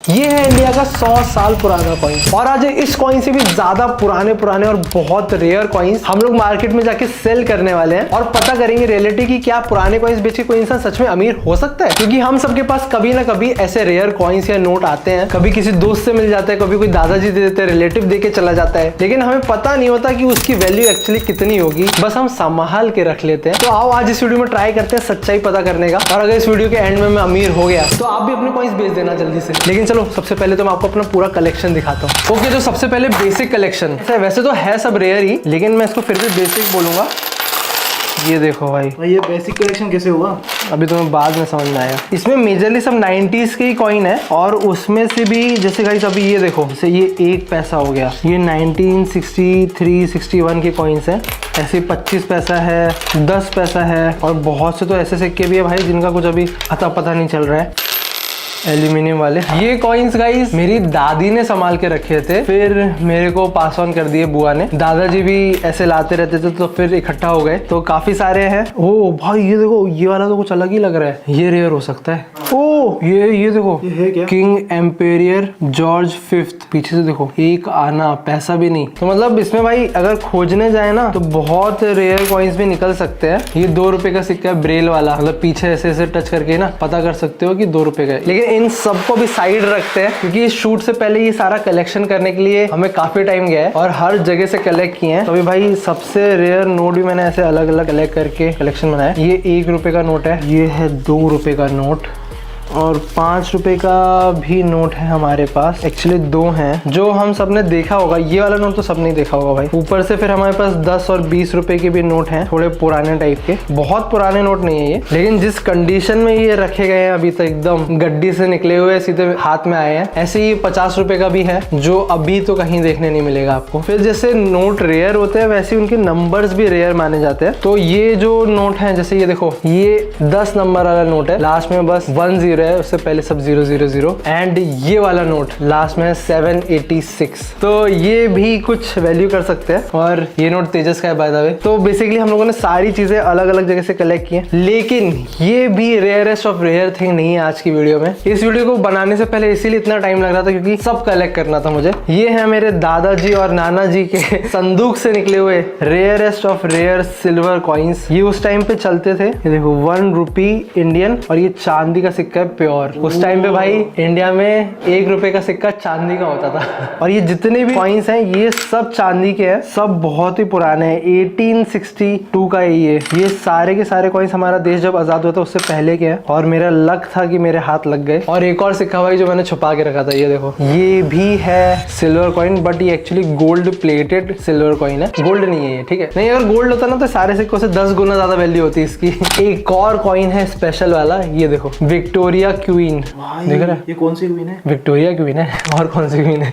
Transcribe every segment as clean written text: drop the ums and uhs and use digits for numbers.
ये है इंडिया का 100 साल पुराना कॉइन। और आज इस कॉइन से भी ज्यादा पुराने और बहुत रेयर कॉइन्स हम लोग मार्केट में जाके सेल करने वाले हैं और पता करेंगे रियलिटी की क्या पुराने कॉइन्स बेच के कोई इंसान सच में अमीर हो सकता है। क्योंकि हम सबके पास कभी ना कभी ऐसे रेयर कॉइन्स या नोट आते हैं, कभी किसी दोस्त से मिल जाता है, कभी कोई दादाजी दे देते हैं, रिलेटिव दे के चला जाता है, लेकिन हमें पता नहीं होता कि उसकी वैल्यू एक्चुअली कितनी होगी, बस हम संभाल के रख लेते हैं। तो आओ आज इस वीडियो में ट्राई करते हैं सच्चाई पता करने का, और अगर इस वीडियो के एंड में मैं अमीर हो गया तो आप भी अपने कॉइन्स बेच देना जल्दी से। लेकिन चलो सबसे पहले तो मैं आपको अपना पूरा कलेक्शन दिखाता हूँ। ओके, तो सबसे पहले बेसिक कलेक्शन। वैसे तो है सब रेयर ही, लेकिन मैं इसको फिर भी बेसिक बोलूंगा। ये देखो भाई, ये बेसिक कलेक्शन कैसे हुआ अभी तुम्हें बाद में समझ में आया। इसमें मेजरली सब 90s के ही कॉइन है, और उसमें से भी जैसे गाइस अभी ये देखो, जैसे ये 1 पैसा हो गया, ये 1963 61 के कॉइन्स हैं। ऐसे 25 पैसा है, 10 पैसा है, और बहुत से तो ऐसे सिक्के भी है भाई जिनका कुछ अभी अता पता नहीं चल रहा है, एल्यूमिनियम वाले। ये कॉइन्स गाइस मेरी दादी ने संभाल के रखे थे, फिर मेरे को पास ऑन कर दिए बुआ ने। दादाजी भी ऐसे लाते रहते थे तो फिर इकट्ठा हो गए, तो काफी सारे हैं। ओ भाई ये देखो, ये वाला तो कुछ अलग ही लग रहा है, ये रेयर हो सकता है। ओ ये देखो, ये है क्या? King Imperial George 5th। पीछे से देखो, एक आना, पैसा भी नहीं। तो मतलब इसमें भाई अगर खोजने जाए ना तो बहुत रेयर कॉइन्स भी निकल सकते हैं। ये 2 रुपए का सिक्का है, ब्रेल वाला, मतलब पीछे ऐसे ऐसे टच करके ना पता कर सकते हो कि 2 रुपए का है। लेकिन इन सबको भी साइड रखते हैं, क्योंकि इस शूट से पहले ये सारा कलेक्शन करने के लिए हमें काफी टाइम गया है और हर जगह से कलेक्ट किए हैं। तो अभी भाई सबसे रेयर नोट भी मैंने ऐसे अलग अलग कलेक्ट करके कलेक्शन बनाया। ये 1 रुपए का नोट है, ये है 2 रुपए का नोट, और 5 रुपए का भी नोट है हमारे पास। एक्चुअली 2 हैं जो हम सबने देखा होगा, ये वाला नोट तो सबने देखा होगा भाई। ऊपर से फिर हमारे पास 10 और 20 रुपए के भी नोट हैं, थोड़े पुराने टाइप के। बहुत पुराने नोट नहीं है ये, लेकिन जिस कंडीशन में ये रखे गए हैं अभी तक एकदम गड्डी से निकले हुए सीधे हाथ में आए हैं। ऐसे ही 50 रुपए का भी है जो अभी तो कहीं देखने नहीं मिलेगा आपको। फिर जैसे नोट रेयर होते हैं वैसे उनके नंबर्स भी रेयर माने जाते हैं। तो ये जो नोट है, जैसे ये देखो, ये 10 नंबर वाला नोट है, लास्ट में बस 10 है, उससे पहले सब 000। एंड ये वाला नोट लास्ट में है 786। तो ये भी कुछ वैल्यू कर सकते हैं, और ये नोट तेजस का है बाय द वे। तो बेसिकली हम लोगों ने सारी चीजें अलग अलग जगह से कलेक्ट की हैं, लेकिन ये भी रेयरेस्ट ऑफ रेयर थिंग नहीं है आज की वीडियो में। इस वीडियो को बनाने से पहले इसीलिए इतना टाइम लग रहा था क्योंकि सब कलेक्ट करना था मुझे। ये है मेरे दादाजी और नाना जी के संदूक से निकले हुए rarest of rare silver coins. ये उस टाइम पे चलते थे। ये देखो 1 रुपी इंडियन, और ये चांदी का सिक्का है प्योर। उस टाइम पे भाई इंडिया में 1 रुपए का सिक्का चांदी का होता था। और ये जितने भी कॉइन्स हैं ये सब चांदी के हैं, सब बहुत ही पुराने हैं। 1862 का है ये सारे के सारे कॉइन्स हमारा देश जब आजाद हुआ था उससे पहले के हैं, और मेरा लक था कि मेरे हाथ लग गए। और एक और सिक्का भाई जो मैंने छुपा के रखा था, ये देखो, ये भी है सिल्वर कॉइन, बट ये actually gold plated silver coin है, गोल्ड नहीं है ये, ठीक है। नहीं, अगर गोल्ड होता ना तो सारे सिक्कों से 10 गुना ज्यादा वैल्यू होती इसकी। एक और कॉइन है स्पेशल वाला, ये देखो, विक्टोरिया क्वीन। देख रहा है, ये कौन सी क्वीन है? विक्टोरिया क्वीन है, और कौन सी क्वीन है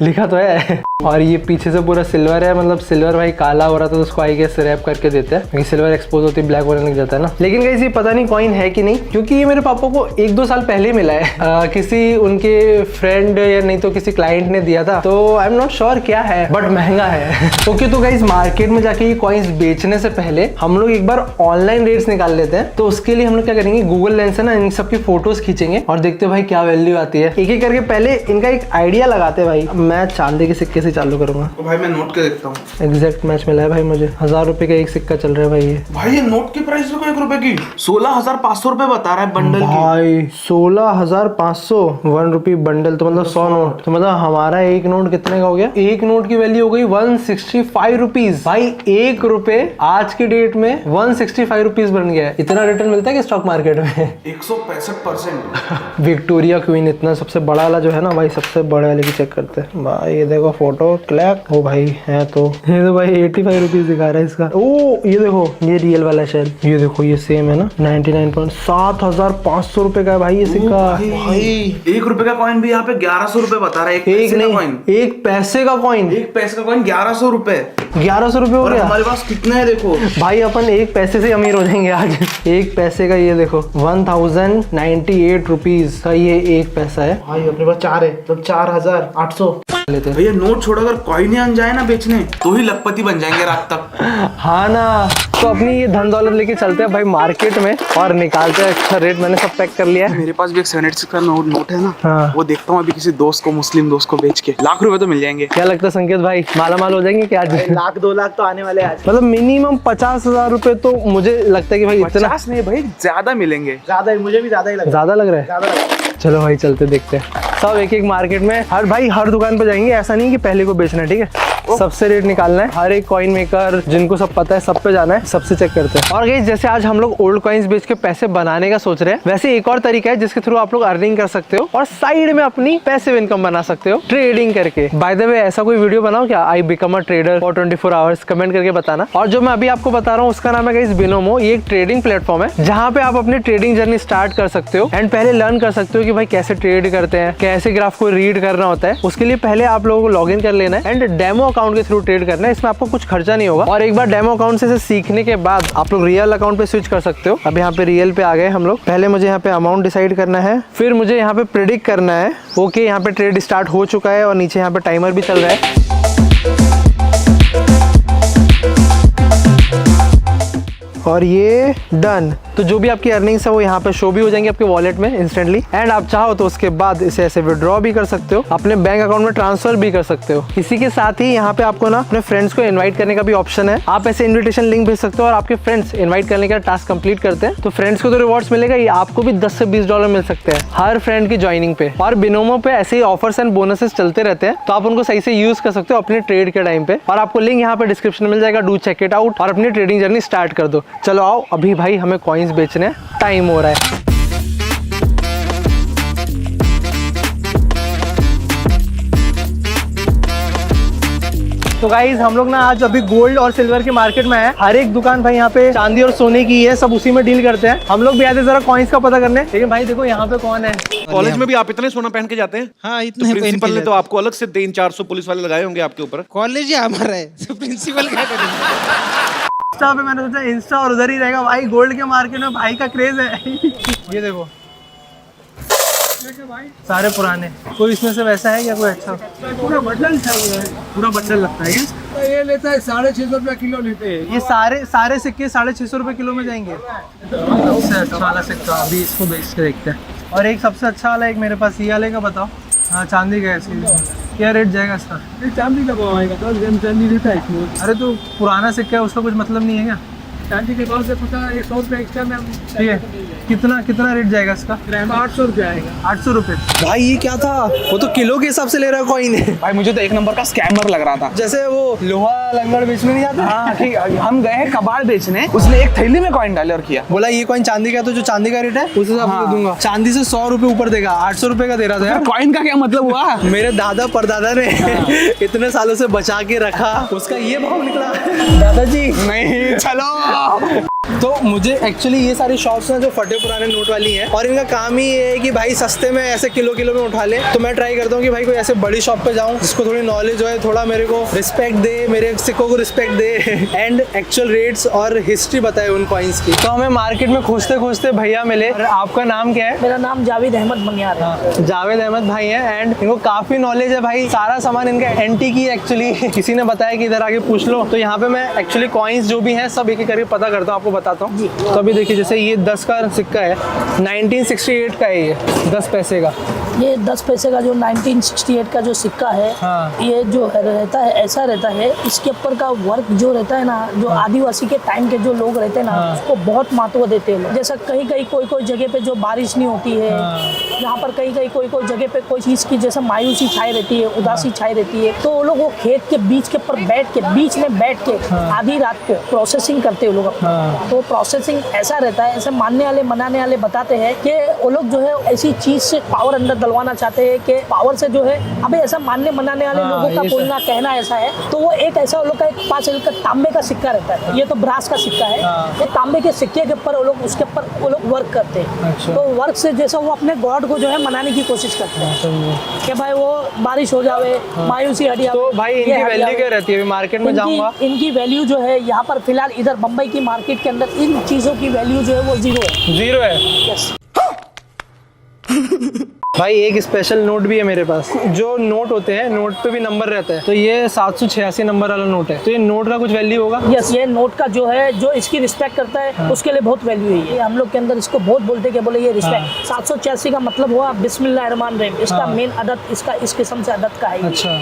लिखा तो है। और ये पीछे से पूरा सिल्वर है, मतलब सिल्वर भाई काला हो रहा था तो उसको आई गेस रैप करके देते हैं, क्योंकि सिल्वर एक्सपोज होती है, ब्लैक होने लग जाता है ना। लेकिन गाइस ये पता नहीं कॉइन है कि नहीं, क्योंकि ये मेरे पापा को 1-2 साल पहले मिला है। किसी उनके फ्रेंड या नहीं तो किसी क्लाइंट ने दिया था, तो आई एम नॉट श्योर क्या है, बट महंगा है। ओके, तो गाइस मार्केट में जाके ये कॉइन्स बेचने से पहले हम लोग एक बार ऑनलाइन रेट्स निकाल लेते हैं। तो उसके लिए हम लोग क्या करेंगे, गूगल लेंस से ना इन सबकी फोटोज खींचेंगे और देखते भाई क्या वैल्यू आती है। एक एक करके पहले इनका एक आइडिया लगाते हैं भाई। मैं चांदी के सिक्के से चालू करूंगा। तो भाई मैं नोट के देखता हूँ। एग्जैक्ट मैच मिला है भाई मुझे। 1000 रुपए का एक सिक्का चल रहा है भाई। ये भाई ये नोट की प्राइस देखो, 1 रुपए की 16,500 रुपए बता रहा है बंडल की। भाई 16,500 1 रुपी बंडल, तो मतलब 100 नोट। तो मतलब हमारा एक नोट कितने का हो गया? एक नोट की वैल्यू हो गई 165 रुपीज। भाई 1 रुपए आज की डेट में 165 रुपीज बन गया है। इतना रिटर्न मिलता है कि स्टॉक मार्केट में 165%। विक्टोरिया क्वीन इतना सबसे बड़ा वाला जो है ना भाई, सबसे बड़े वाले की चेक करते हैं भाई। ये देखो फोटो क्लैक, ओ भाई है तो, ये तो भाई 85 रुपीज दिखा रहा है इसका। ओ ये देखो, ये रियल वाला शेल, ये देखो ये सेम है ना, 99.7500 रुपए का है भाई ये सिक्का। भाई 1 रुपए का कॉइन भी यहाँ पे 1100 रुपए बता रहा है। एक नहीं, 1 पैसे का कॉइन, 1 पैसे का कॉइन 1100 रुपए। 1100 रुपए हो गया। हमारे पास कितना है देखो भाई, अपन 1 पैसे से अमीर हो जाएंगे आज। 1 पैसे का ये देखो 1098 रुपीज का ये 1 पैसा है भाई। अपने पास 4 है, तो 4800। लेते हैं। भैया नोट छोड़, अगर कॉइन आन जाए ना बेचने तो ही लखपति बन जाएंगे रात तक। हाँ ना, तो अपनी ये धन दौलत लेके चलते हैं भाई मार्केट में और निकालते हैं अच्छा रेट। मैंने सब पैक कर लिया है। मेरे पास भी एक 786 का नोट है ना, हाँ। वो देखता हूँ अभी किसी दोस्त को, मुस्लिम दोस्त को बेच के लाख रुपए तो मिल जाएंगे। क्या लगता है संकेत भाई, माला माल हो जाएंगे क्या आज? लाख 2 लाख तो आने वाले आज। मतलब मिनिमम 50,000 रुपए तो मुझे लगता है कि भाई इतना 50 नहीं भाई, ज्यादा मिलेंगे। ज्यादा ही, मुझे भी ज्यादा ही लगा। ज्यादा लग रहा है। ज्यादा लगा। चलो भाई चलते देखते हैं। सब एक एक मार्केट में हर दुकान पे जाएंगे, ऐसा नहीं कि पहले को बेचना है, ठीक है? सबसे रेट निकालना है, हर एक कॉइन मेकर जिनको सब पता है सब पे जाना है, सबसे चेक करते हैं। और गाइस जैसे आज हम लोग ओल्ड कॉइन्स बेच के पैसे बनाने का सोच रहे हैं, वैसे एक और तरीका है जिसके थ्रू आप लोग अर्निंग कर सकते हो और साइड में अपनी पैसिव इनकम बना सकते हो ट्रेडिंग करके। बाय द वे ऐसा कोई वीडियो बनाओ क्या, I become a trader for 24 hours, comment करके बताना। और जो मैं अभी आपको बता रहा हूँ उसका नाम है गाइस बिनोमो। ये एक ट्रेडिंग प्लेटफॉर्म है जहाँ पे आप अपनी ट्रेडिंग जर्नी स्टार्ट कर सकते हो एंड पहले लर्न कर सकते हो कि भाई कैसे ट्रेड करते हैं, कैसे ग्राफ को रीड करना होता है। उसके लिए पहले आप लोगों को लॉग इन कर लेना है एंड डेमो अकाउंट के थ्रू ट्रेड करना है। इसमें आपको कुछ खर्चा नहीं होगा और एक बार डेमो अकाउंट से सीखने के बाद आप लोग रियल अकाउंट पे स्विच कर सकते हो। अब यहाँ पे रियल पे आ गए हम लोग। पहले मुझे यहाँ पे अमाउंट डिसाइड करना है, फिर मुझे यहाँ पे प्रेडिक्ट करना है। ओके, यहाँ पे ट्रेड स्टार्ट हो चुका है और नीचे यहाँ पे टाइमर भी चल रहा है। और ये डन। तो जो भी आपकी अर्निंग्स है वो यहाँ पे शो भी हो जाएंगे आपके वॉलेट में इंस्टेंटली एंड आप चाहो तो उसके बाद इसे ऐसे विड्रॉ भी कर सकते हो, अपने बैंक अकाउंट में ट्रांसफर भी कर सकते हो। इसी के साथ ही यहाँ पे आपको ना अपने फ्रेंड्स को इनवाइट करने का भी ऑप्शन है। आप ऐसे इन्विटेशन लिंक भेज सकते हो और आपके फ्रेंड्स इन्वाइट करने का टास्क कंप्लीट करते हैं तो फ्रेंड्स को तो रिवॉर्ड्स मिलेगा ही, आपको भी 10 से 20 डॉलर मिल सकते हैं हर फ्रेंड की ज्वाइनिंग पे। और बिनोमो पे ऐसे ही ऑफर्स एंड बोनसेस चलते रहते हैं तो आप उनको सही से यूज कर सकते हो अपने ट्रेड के टाइम पे। और आपको लिंक यहाँ पे डिस्क्रिप्शन में मिल जाएगा, डू चेक इट आउट और अपनी ट्रेडिंग जर्नी स्टार्ट कर दो। चलो आओ, अभी भाई हमें कॉइन्स बेचने टाइम हो रहा है। तो गाइज हम लोग ना आज अभी गोल्ड और सिल्वर के मार्केट में है। हर एक दुकान भाई यहाँ पे चांदी और सोने की है, सब उसी में डील करते हैं। हम लोग भी आए थे जरा कॉइन्स का पता करने, लेकिन भाई देखो यहाँ पे कौन है। कॉलेज में भी आप इतने सोना पहन के जाते हैं? हाँ, इतने प्रिंसिपल ने तो आपको अलग से 300-400 पुलिस वाले लगाए होंगे आपके ऊपर। कॉलेज ही हमारा है, प्रिंसिपल क्या करेंगे। इंस्टा पे मैंने सोचा इंस्टा और उधर ही रहेगा भाई, गोल्ड के मार्केट में भाई का क्रेज है। ये देखो सारे पुराने, कोई इसमें से वैसा है क्या कोई अच्छा? पूरा बंडल चाहिए, पूरा बंडल लगता है ये। ये लेता है 650 रुपया किलो लेते हैं। ये सारे सिक्के 650 रुपए किलो में जाएंगे। सबसे अच्छा वाला सिक्का अभी इसको बेच के देखते हैं। और एक सबसे अच्छा वाला एक मेरे पास ये वाले का बताओ। हाँ चांदी का है, इसकी क्या रेट जाएगा इसका? चांदी का भाव आएगा, 10 ग्राम चांदी देता है इसमें। अरे तो पुराना सिक्का है उसका कुछ मतलब नहीं है क्या? चांदी के भाव से पता 100 रुपये एक्स्ट्रा में। ठीक है, कितना रेट जाएगा इसका? 800 रुपये आएगा। 800 रुपये। भाई ये क्या था? वो तो किलो के हिसाब से ले रहा है कॉइन है। भाई मुझे तो एक नंबर का स्कैमर लग रहा था। जैसे वो लोहा लंगड़ बेचने नहीं जाता? हाँ ठीक, हम गए हैं कबाड़ बेचने, उसने एक थैली में कॉइन डाले और किया। बोला ये कॉइन चांदी का है तो जो चांदी का रेट है उस हिसाब से दूंगा। चांदी से 100 रुपए ऊपर देगा, 800 रुपए का दे रहा था यार। कॉइन का क्या मतलब हुआ? मेरे दादा परदादा ने इतने सालों से बचा के रखा, उसका ये भाव निकला। दादाजी नहीं, चलो। तो मुझे एक्चुअली ये सारी शॉप्स ना जो फटे पुराने नोट वाली हैं और इनका काम ही ये है कि भाई सस्ते में ऐसे किलो में उठा ले। तो मैं ट्राई करता हूँ कि भाई कोई ऐसे बड़ी शॉप पे जाऊँ जिसको थोड़ी नॉलेज हो, थोड़ा मेरे को रिस्पेक्ट दे, मेरे सिक्कों को respect they and actual rates और हिस्ट्री बताए उन कॉइन्स की। तो हमें मार्केट में खोजते खोजते भैया मिले। आपका नाम क्या है? मेरा नाम जावेद अहमद बनियार है। जावेद अहमद भाई हैं एंड इनको काफी नॉलेज है भाई, सारा सामान इनका एंटी की एक्चुअली। किसी ने बताया कि इधर आगे पूछ लो। तो यहाँ पे मैं एक्चुअली कॉइन्स जो भी हैं सब एक एक करके पता करता हूँ, आपको बताता हूँ। तो अभी देखिए जैसे ये 10 का सिक्का है, 1968 का है ये, 10 पैसे का। ये 10 पैसे का जो 1968 का जो सिक्का है, हाँ। ये जो रहता है ऐसा रहता है, इसके ऊपर का वर्क जो रहता है ना, जो आदिवासी के टाइम के जो लोग रहते हैं ना, हाँ। उसको बहुत महत्व देते हैं। जैसा कहीं कहीं कोई जगह पे जो बारिश नहीं होती है, यहाँ पर कहीं कहीं कोई जगह पे कोई चीज़ की जैसे मायूसी छाई रहती है, उदासी छाई रहती है, तो वो लोग वो खेत के बीच के ऊपर बीच में बैठ के आधी रात को प्रोसेसिंग करते हैं वो लोग। तो प्रोसेसिंग ऐसा रहता है, ऐसे मानने वाले मनाने वाले बताते हैं कि वो लोग जो है ऐसी चीज से पावर अंदर डलवाना चाहते हैं कि पावर से जो है, अबे ऐसा मानने मनाने वाले लोगों का बोलना कहना ऐसा है। तो वो एक ऐसा वो लोग का एक 5 का तांबे का सिक्का रहता है, ये तो ब्रास का सिक्का है। तो तांबे के सिक्के के ऊपर वो लोग उसके ऊपर वो लोग वर्क करते हैं। तो वर्क से जैसा वो अपने गॉड को जो है मनाने की कोशिश करते हैं कि भाई वो बारिश हो जावे, मायूसी हट जावे। तो भाई इनकी वैल्यू क्या रहती है? मार्केट में जाऊंगा, इनकी वैल्यू जो है यहाँ पर फिलहाल इधर बम्बई की मार्केट के अंदर इन चीजों की वैल्यू जो है वो 0 है। 0 है। यस। भाई एक स्पेशल नोट भी है मेरे पास। जो नोट होते हैं नोट पे भी नंबर रहता है, तो ये 786 नंबर वाला नोट है, तो ये नोट का कुछ वैल्यू होगा? यस, ये नोट का जो है, जो इसकी रिस्पेक्ट करता है उसके लिए बहुत वैल्यू है ये हम लोग के अंदर इसको बहुत बोलते हैं कि बोले ये रिस्पेक्ट। 786 का मतलब हुआ बिस्मिल्लाहिर्रहमानिर्रहीम। इसका मेन अदद इसका इस किस्म से अदद का है। अच्छा,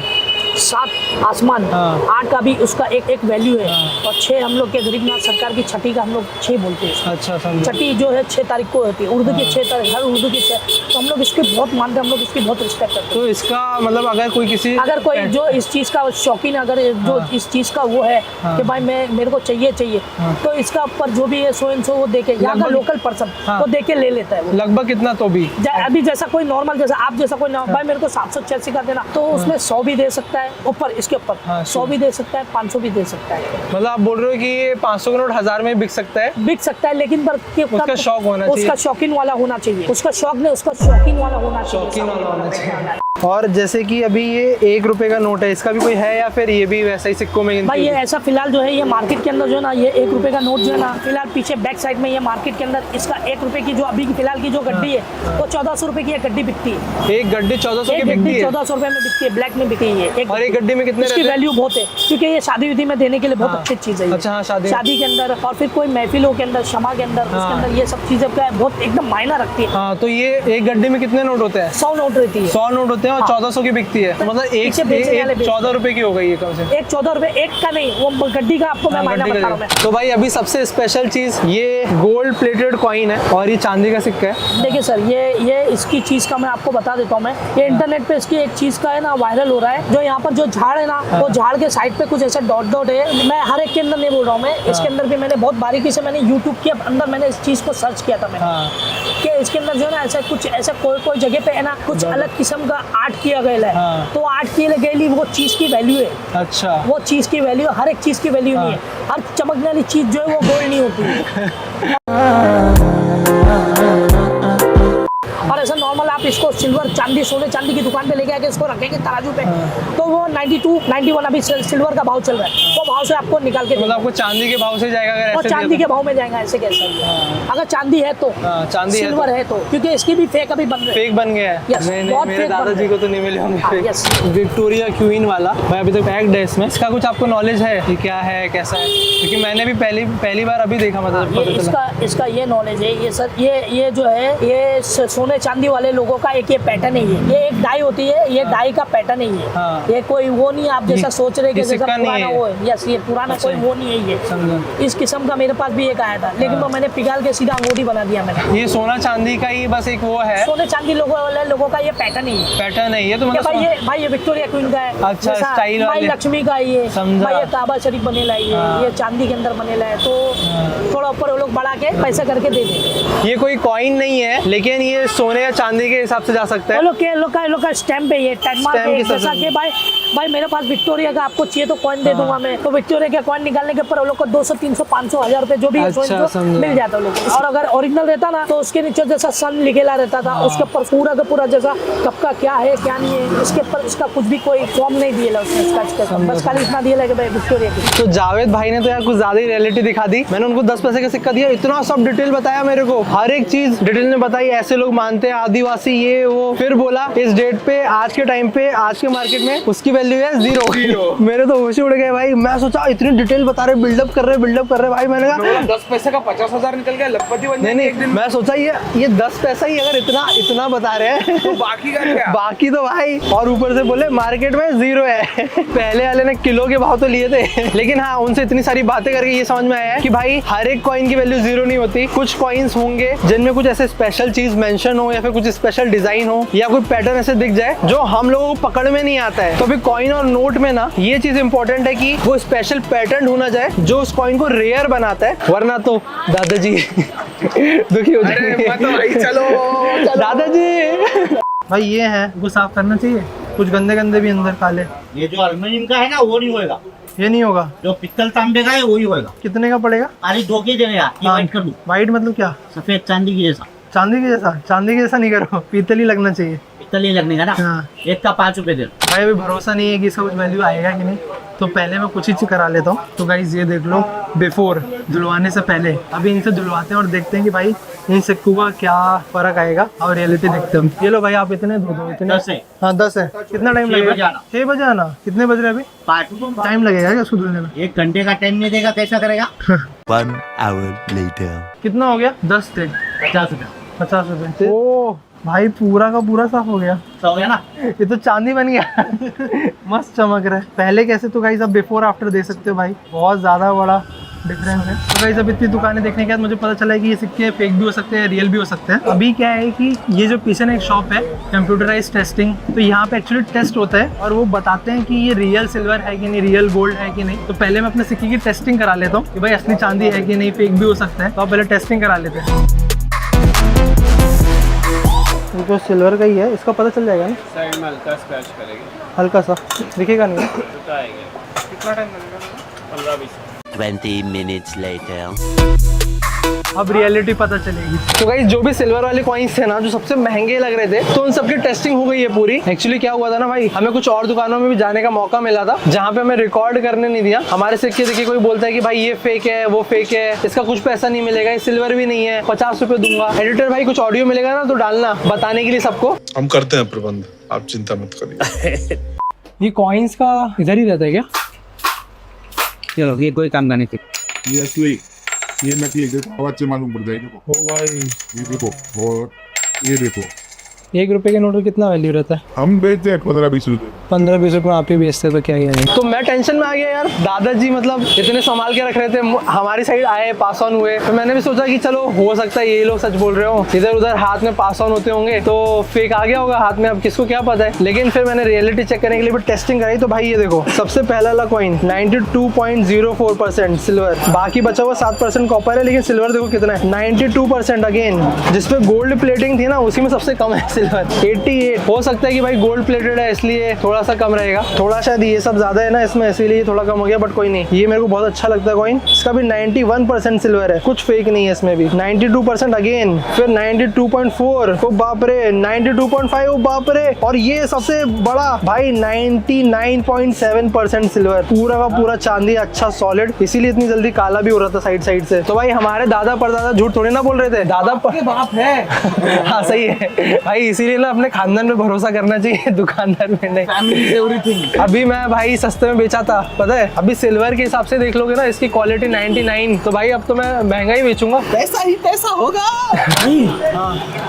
7 आसमान, 8 का भी उसका एक वैल्यू है, और 6 हम लोग के गरीबनाथ सरकार की छठी का हम लोग 6 बोलते हैं। अच्छा समझा। छठी जो है 6 तारीख को होती है, उर्दू की 6 तारीख, हर उर्दू की 6, तो हम लोग इसके बहुत मानते हैं, हम लोग इसकी बहुत रिस्पेक्ट करते हैं। तो इसका मतलब अगर कोई जो इस चीज का शौकीन, अगर जो इस चीज का वो है कि भाई मेरे को चाहिए तो इसका ऊपर जो भी है सो एंड सो वो देके, यहाँ का लोकल पर्सन वो देके ले लेता है वो। लगभग कितना? तो भी अभी जैसा कोई नॉर्मल, जैसा आप जैसा कोई भाई मेरे को 786 का देना, तो उसमें 100 भी दे सकता है ऊपर, इसके ऊपर 100 भी दे सकता है, 500 भी दे सकता है। मतलब आप बोल रहे हो कि ये 500 का नोट 1000 में बिक सकता है? बिक सकता है, लेकिन उसका शौक होना चाहिए, उसका शौकीन वाला होना चाहिए, उसका शौक नहीं, उसका शौकीन वाला होना चाहिए, शौकीन वाला होना चाहिए। और जैसे कि अभी ये 1 रुपए का नोट है, इसका भी कोई है या फिर ये भी वैसा ही सिक्कों में गिनती भाई ये होगी? ऐसा फिलहाल जो है ये मार्केट के अंदर जो है ना, ये 1 रुपए का नोट जो है ना, फिलहाल पीछे बैक साइड में ये मार्केट के अंदर इसका 1 रुपए की जो अभी फिलहाल की जो गड्डी है वो 1400 रुपए की गड्डी बिकती है। एक गड्डी 1400 की एक बिकती गड्डी है? 1400 रुपए में बिकती है, ब्लैक में बिकती है। और एक गड्डी में कितने इसकी रहते हैं? वैल्यू बहुत है, क्योंकि ये शादी विधि में देने के लिए बहुत अच्छी चीज है ये। अच्छा, हाँ, शादी के अंदर, और फिर कोई महफिलों के अंदर, क्षमा के अंदर, उसके अंदर ये सब चीजें क्या है, बहुत एकदम मायना रखती है। हाँ, तो ये एक गड्डी में कितने नोट होते हैं? 100 नोट रहती है। 100 नोट होते हैं और 1400 की बिकती है, तो मतलब एक पीछे बेचने वाले 14 रुपए की हो गई है कम से। एक 14 रुपए एक का नहीं, वो गड्डी का आपको मैं मायना बता रहा हूँ मैं। तो भाई अभी सबसे स्पेशल चीज ये गोल्ड प्लेटेड कॉइन है और ये चांदी का सिक्का है। देखिए सर, ये इसकी चीज का मैं आपको बता देता हूँ मैं, ये इंटरनेट पे इसकी एक चीज का है ना वायरल हो रहा है, जो यहाँ पर जो झाड़ है ना, वो झाड़ के साइड पे कुछ ऐसे डॉट डॉट है। मैं हर एक के अंदर नहीं बोल रहा हूँ मैं, इसके अंदर भी मैंने बहुत बारीकी से मैंने यूट्यूब के अंदर मैंने इस चीज को सर्च किया था मैंने, कि इसके अंदर जो है ना ऐसा कुछ ऐसा कोई जगह पे है ना कुछ अलग किस्म का आर्ट किया गया है, तो आर्ट किए गए वो चीज की वैल्यू है। अच्छा, वो चीज की वैल्यू, हर एक चीज की वैल्यू नहीं है, हर चमकने वाली चीज जो है वो गोल्ड नहीं होती है। और ऐसा नॉर्मल आप इसको सिल्वर चांदी सोने चांदी की दुकान पे लेके आके इसको रखेंगे तराजू पे, तो वो 92 91 अभी सिल्वर का भाव चल रहा है, वो भाव से आपको निकाल के मतलब आपको चांदी के भाव से जाएगा अगर वो ऐसे चांदी के भाव में जाएगा, ऐसे कैसा है अगर चांदी है तो, चांदी है सिल्वर है तो, क्योंकि इसकी भी फेक अभी बन रही है। फेक बन गया है? Yes, नहीं, बहुत मेरे fake बन दादाजी रहे को तो नहीं मिले होंगे हाँ, fake। yes। विक्टोरिया क्वीन वाला भाई अभी तक पैक्ड है इसमें, इसका कुछ आपको नॉलेज है कि क्या है कैसा है? क्योंकि मैंने भी पहली बार अभी देखा, मतलब ये पता चला। इसका ये नॉलेज है ये सर, ये जो है ये सोने चांदी वाले लोगों का एक ये पैटर्न है, ये एक डाई होती है, ये डाई का पैटर्न है ये। हाँ। ये कोई वो नहीं आप जैसा सोच रहे कि ये जैसा सिक्का नहीं पुराना है। वो है, यस ये पुराना कोई वो नहीं है ये। समझा। इस किस्म का मेरे पास भी एक आया था, लेकिन वो मैंने पिघाल के सीधा अंगूठी बना दिया मैंने। ये सोना चांदी का ही बस एक वो है, सोने चांदी लोगों का ये पैटर्न ही है। पैटर्न है ये तो कि मतलब भाई ये विक्टोरिया क्वीन का है, अच्छा, जैसा स्टाइल माई वाले। लक्ष्मी का है ये, समझा। भाई ये काबा शरीफ बनेला है, ये चांदी के अंदर बनेला है, तो थोड़ा ऊपर वो लोग बढ़ा के पैसा करके दे देंगे। ये कोई कॉइन नहीं है, लेकिन ये सोने या चांदी के हिसाब से जा सकता है। लोग का स्टैम्प है ये, टैगमार्क स्टैम्प है, की जैसा सबसे- कि भाई मेरे पास विक्टोरिया का आपको चाहिए तो कॉइन दे दूंगा मैं, तो विक्टोरिया का कॉइन निकालने के ऊपर वो लोग को 200 300 500 1000 रुपए जो भी है अच्छा, सो समझा। मिल जाता है लोग। और अगर ओरिजिनल रहता ना तो उसके नीचे जैसा सन लिखेला रहता था, उसके ऊपर पूरा का पूरा जैसा कब का क्या है क्या नहीं है, इसके ऊपर इसका कुछ भी कोई फॉर्म नहीं दिया उसने, इसका बस खाली इतना दिया कि भाई विक्टोरिया की। तो जावेद भाई ने तो यार कुछ ज्यादा ही रियलिटी दिखा दी। मैंने उनको 10 पैसे का सिक्का दिया, इतना सब डिटेल बताया मेरे को, हर एक चीज डिटेल में बताई। ऐसे लोग मानते हैं आदिवासी ये वो, फिर बोला इस डेट पे आज के टाइम पे आज के मार्केट में उसकी वैल्यू है 0। मेरे तो होश ही उड़ गए भाई। मैं सोचा इतनी डिटेल बता रहे, बिल्डअप कर रहे भाई। मैंने कहा 10 पैसे का 50,000 निकल गया, लखपति बन नहीं जाएंगे एक दिन। मैं सोचा ये 10 पैसा ही अगर इतना बता रहे हैं तो बाकी का क्या? बाकी तो भाई, और ऊपर से बोले मार्केट में 0 है। पहले वाले ने किलो के भाव तो लिए थे, लेकिन हाँ उनसे इतनी सारी बातें करके ये समझ में आया है कि भाई हर एक कॉइन की वैल्यू 0 नहीं होती। कुछ कॉइन्स होंगे जिनमें कुछ ऐसे स्पेशल चीज मेंशन हो, या फिर कुछ स्पेशल डिजाइन हो, या कोई पैटर्न ऐसे दिख जाए जो हम लोगों को पकड़ में नहीं आता है। तो अभी कॉइन और नोट में ना ये चीज इंपॉर्टेंट है कि वो स्पेशल पैटर्न ढूंढा जाए जो उस कॉइन को रेयर बनाता है, वरना तो दादाजी दुखी हो जाएंगे। चलो दादाजी भाई ये है, वो साफ करना चाहिए। कुछ गंदे भी अंदर काले। ये जो एल्युमिनियम का है ना वो नहीं होएगा, ये नहीं होगा। जो पित्तल तांबे का है वही होएगा। कितने का पड़ेगा? अरे 2 के देने यार, ये वाइट कर दूं, वाइट मतलब क्या? सफेद चांदी की जैसा। चांदी के जैसा नहीं करो, पीतल ही लगना चाहिए। पित्तल ही लगने का ना। हाँ एक का 5 रुपए दे दो। भाई अभी भरोसा नहीं है कि इसका कुछ वैल्यू आएगा कि नहीं, तो पहले मैं कुछ ही करा लेता हूँ। तो गाइस ये देख लो, बिफोर धुलवाने से पहले अभी इनसे धुलवाते हैं और देखते हैं कि भाई इन सिक्कों का क्या फर्क आएगा और रियलिटी देखते हैं। ये लो भाई, आप इतने दो इतने 10 है। हाँ 10 है। कितना टाइम 6 बजे लगेगा? आना। 6 बजे आना। कितने बज रहे हैं अभी? 5 टाइम लगेगा क्या उसको धुलने में? 1 घंटे का टाइम नहीं देगा, कैसा करेगा? 1 hour later. कितना हो गया? 10 थे 50 रुपए 50 रुपए। ओ भाई पूरा का पूरा साफ हो गया। हो गया ना? ये तो चांदी बन गया। मस्त चमक रहा है। पहले कैसे, तो गाइस अब बिफोर आफ्टर दे सकते हो भाई, बहुत ज्यादा बड़ा डिफरेंस है। तो गाइस अब इतनी दुकानें देखने के बाद मुझे पता चला है कि ये सिक्के फेक भी हो सकते हैं, रियल भी हो सकते हैं। अभी क्या है कि ये जो पीछे ना एक शॉप है कंप्यूटराइज टेस्टिंग, तो यहाँ पे एक्चुअली टेस्ट होता है और वो बताते हैं कि ये रियल सिल्वर है कि नहीं, रियल गोल्ड है कि नहीं। तो पहले मैं अपने सिक्के की टेस्टिंग करा लेता हूँ कि भाई असली चांदी है कि नहीं, फेक भी हो सकता है। तो आप पहले टेस्टिंग करा लेते हैं। ये तो सिल्वर का ही है, इसका पता चल जाएगा ना? साइड में हल्का स्क्रैच करेगी, हल्का सा दिखेगा नहीं? तो आएगा। कितना टाइम लगेगा? 15-20 20 minutes later. अब रियलिटी पता चलेगी। तो गाइस जो भी सिल्वर वाले कॉइन्स थे ना, जो सबसे महंगे लग रहे थे, तो उन सबकी टेस्टिंग हो गई है पूरी। एक्चुअली क्या हुआ था ना भाई, हमें कुछ और दुकानों में भी जाने का मौका मिला था जहाँ पे हमें रिकॉर्ड करने नहीं दिया। हमारे सिक्के देखिए कोई बोलता है कि भाई ये फेक है, वो फेक है, इसका कुछ पैसा नहीं मिलेगा, ये सिल्वर भी नहीं है, 50 रुपए दूंगा। एडिटर भाई कुछ ऑडियो मिलेगा ना तो डालना, बताने के लिए सबको। हम करते हैं प्रबंध, आप चिंता मत करिए। ये कॉइन्स का इधर ही रहता है क्या? चलो ये कोई काम का नहीं। ये असली, ये नकली, देखो आवाज से मालूम पड़ जाएगी। ओ भाई ये देखो, और ये देखो 1 रुपए के नोट का कितना वैल्यू रहता है? हम बेचते हैं 15-20 रुपए। 15-20 रुपए आप ही बेचते तो क्या ही है। तो मैं टेंशन में आ गया यार, दादाजी मतलब इतने संभाल के रख रहे थे, हमारी साइड आए, पास ऑन हुए, तो मैंने भी सोचा कि चलो हो सकता है ये लोग सच बोल रहे हो, इधर उधर हाथ में पास ऑन होते होंगे तो फेक आ गया होगा हाथ में, अब किसको क्या पता है। लेकिन फिर मैंने रियलिटी चेक करने के लिए भी टेस्टिंग कराई। तो भाई ये देखो, सबसे पहला वाला कॉइन 92.04% सिल्वर, बाकी बचा हुआ 7% कॉपर है, लेकिन सिल्वर देखो कितना है, 92% अगेन। जिसपे गोल्ड प्लेटिंग थी ना उसी में सबसे कम है सिल्वर, 88। हो सकता है कि भाई गोल्ड प्लेटेड है इसलिए थोड़ा सा कम रहेगा, थोड़ा शायद ये सब ज्यादा है ना इसमें इसीलिए थोड़ा कम हो गया, बट कोई नहीं। ये मेरे को बहुत अच्छा लगता है कॉइन, इसका भी 91% सिल्वर है, कुछ फेक नहीं है इसमें भी। 92% अगेन, फिर 92.4, ओ बाप रे, 92.5, ओ बाप रे, और ये सबसे बड़ा भाई 99.7% सिल्वर, पूरा का पूरा चांदी, अच्छा सॉलिड, इसीलिए इतनी जल्दी काला भी हो रहा था साइड साइड से। तो भाई हमारे दादा परदादा झूठ थोड़ी ना बोल रहे थे, दादा बाप है। हाँ सही है भाई, इसीलिए ना अपने खानदान पे भरोसा करना चाहिए, दुकानदार में नहीं। अभी मैं भाई सस्ते में बेचा था, पता है, अभी सिल्वर के हिसाब से देख लोगे ना इसकी क्वालिटी 99, तो भाई अब तो मैं महंगा ही बेचूंगा। पैसा ही पैसा होगा भाई।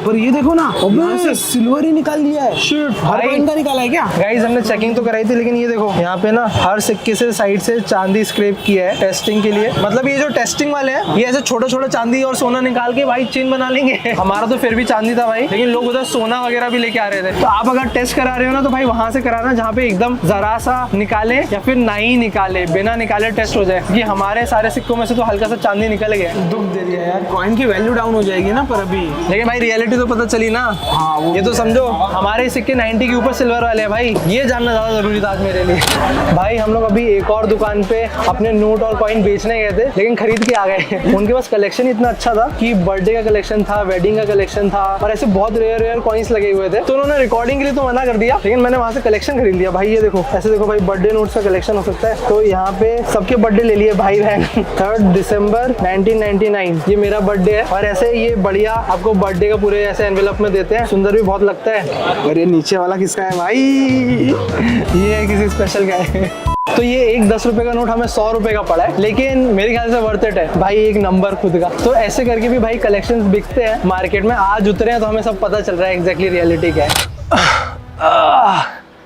पर ये देखो ना, से सिल्वर ही निकाल लिया है। शिट हर भाई, कॉइन का निकाला है क्या? गाइस हमने चेकिंग तो कराई थी, लेकिन ये देखो यहाँ पे ना हर सिक्के से साइड से चांदी स्क्रैप किया है टेस्टिंग के लिए। मतलब ये जो टेस्टिंग वाले हैं ये ऐसे छोटा छोटा चांदी और सोना निकाल के भाई चेन बना लेंगे। हमारा तो फिर भी चांदी था भाई, लेकिन लोग उधर सोना वगैरह भी लेके आ रहे थे। तो आप अगर टेस्ट करा रहे हो ना तो भाई वहां से कराना जहाँ पे एकदम जरा सा निकाले या फिर नहीं निकाले, बिना निकाले टेस्ट हो जाए, क्योंकि हमारे सारे सिक्कों में से तो हल्का सा चांदी निकल गया। दुख दे दिया यार, कॉइन की वैल्यू डाउन हो जाएगी ना पर अभी। लेकिन भाई रियलिटी तो पता चली ना। हाँ, वो ये तो समझो हमारे सिक्के 90 के ऊपर सिल्वर वाले हैं भाई, ये जानना ज्यादा जरूरी था आज मेरे लिए। भाई हम लोग अभी एक और दुकान पे अपने नोट और कॉइन बेचने गए थे, लेकिन खरीद के आ गए। उनके पास कलेक्शन इतना अच्छा था कि बर्थडे का कलेक्शन था, वेडिंग का कलेक्शन था, और ऐसे बहुत रेयर कॉइन्स लगे हुए थे। तो उन्होंने रिकॉर्डिंग के लिए तो मना कर दिया, लेकिन मैंने वहां से कलेक्शन खरीद लिया। भाई ये देखो, ऐसे देखो भाई, बर्थडे नोट्स का कलेक्शन हो सकता है। तो यहाँ पे सबके बर्थडे ले लिए भाई बहन। 3 दिसंबर 1999 ये मेरा बर्थडे है, और ऐसे ये बढ़िया आपको बर्थडे का पूरे ऐसे एनवेलप में देते हैं, सुंदर भी बहुत लगता है। और ये नीचे वाला किसका है भाई? ये किसी स्पेशल का है। तो ये एक 10 रुपए का नोट हमें 100 रुपए का पड़ा है, लेकिन मेरे ख्याल से वर्थ इट है भाई, एक नंबर खुद का। तो ऐसे करके भी भाई कलेक्शंस बिकते हैं मार्केट में। आज उतरे हैं तो हमें सब पता चल रहा है एग्जैक्टली रियलिटी क्या है।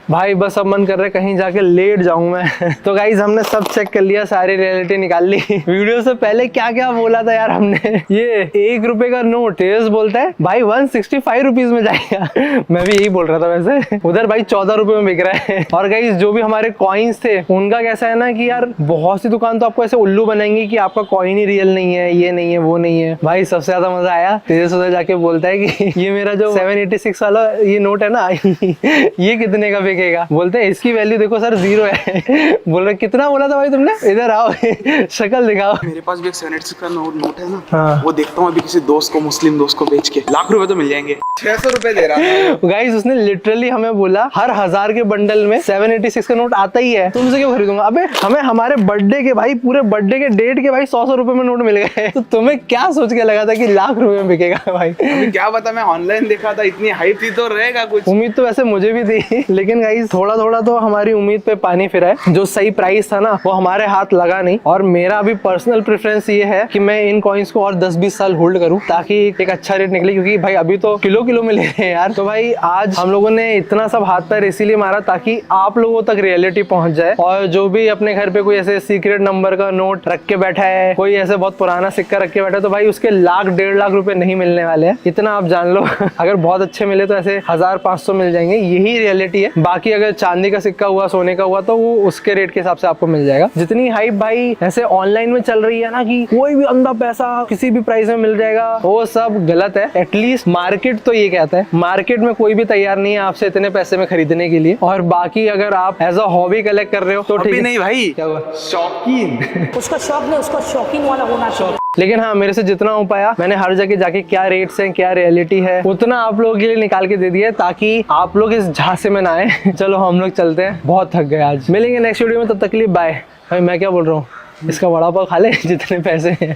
भाई बस अब मन कर रहा है कहीं जाके लेट जाऊं मैं। तो गाइज हमने सब चेक कर लिया, सारी रियलिटी निकाल ली। वीडियो से पहले क्या क्या बोला था यार हमने, ये 1 रुपए का नोट तेज बोलता है भाई 165 रुपीज में जाएगा। मैं भी यही बोल रहा था वैसे, उधर भाई 14 रुपए में बिक रहा है। और गाइज जो भी हमारे कॉइन्स थे उनका कैसा है ना कि यार बहुत सी दुकान तो आपको ऐसे उल्लू बनाएंगे कि आपका कॉइन ही रियल नहीं है, ये नहीं है, वो नहीं है। भाई सबसे ज्यादा मजा आया, तेज उधर जाके बोलता है कि ये मेरा जो 786 वाला ये नोट है ना, ये कितने का बिकेगा। बोलते हैं इसकी वैल्यू देखो सर 0 है। बोल रहे कितना बोला था भाई तुमने, इधर आओ शक्ल दिखाओ। मेरे पास भी एक 786 का नोट है ना, हाँ। वो देखता हूँ अभी किसी दोस्त को, मुस्लिम दोस्त को बेच के लाख रुपए तो मिल जाएंगे। 600 रुपए दे रहा था गाइस उसने लिटरली हमें बोला हर 1000 के बंडल में 786 का नोट आता ही है, तुमसे क्यों खरीदूंगा। अबे हमें हमारे बर्थडे के भाई, पूरे बर्थडे के डेट के भाई 100 रुपए में नोट मिल गए, तो तुम्हें क्या सोच के लगा था कि लाख रुपए में बिकेगा भाई। अभी क्या पता, मैं ऑनलाइन देखा था, इतनी हाइप थी तो रहेगा कुछ। उम्मीद तो वैसे मुझे भी थी, लेकिन गाइस थोड़ा थोड़ा तो हमारी उम्मीद पे पानी फिरा है। जो सही प्राइस था ना वो हमारे हाथ लगा नहीं, और मेरा अभी पर्सनल प्रेफरेंस ये है कि मैं इन कॉइन्स को और 10-20 साल होल्ड करूं ताकि एक अच्छा रेट निकले, क्योंकि भाई अभी तो किलो किलो में ले रहे हैं यार। तो भाई आज हम लोगों ने इतना सब हाथ पैर इसीलिए मारा ताकि आप लोगों तक रियलिटी पहुंच जाए, और जो भी अपने घर पे कोई ऐसे सीक्रेट नंबर का नोट रख के बैठा है, कोई ऐसे बहुत पुराना सिक्का रख के बैठा है, तो भाई उसके 1-1.5 लाख रुपए नहीं मिलने वाले हैं, इतना आप जान लो। अगर बहुत अच्छे मिले तो ऐसे 1500 मिल जाएंगे, यही रियलिटी है। बाकी अगर चांदी का सिक्का हुआ, सोने का हुआ, तो वो उसके रेट के हिसाब से आपको मिल जाएगा। जितनी हाइप भाई ऐसे ऑनलाइन में चल रही है ना कि कोई भी अंधा पैसा किसी भी प्राइस में मिल जाएगा, वो सब गलत है। एटलीस्ट मार्केट तो ये कहता है, मार्केट में कोई भी तैयार नहीं है आपसे इतने पैसे में खरीदने के लिए। और बाकी अगर आप एज अ हॉबी कलेक्ट कर रहे हो तो ठीक है। नहीं भाई, क्या हुआ? शौकीन उसका शौक नहीं, उसका शौकीन वाला होना चाहिए। लेकिन हाँ, मेरे से जितना हो पाया मैंने हर जगह जाके क्या रेट्स हैं, क्या रियलिटी है, उतना आप लोगों के लिए निकाल के दे दिया ताकि आप लोग इस झांसे में ना आए। चलो हम लोग चलते हैं, बहुत थक गए आज। मिलेंगे नेक्स्ट वीडियो में, तब तक के लिए बाय। भाई मैं क्या बोल रहा हूँ, इसका वड़ा पाव खा ले जितने पैसे हैं।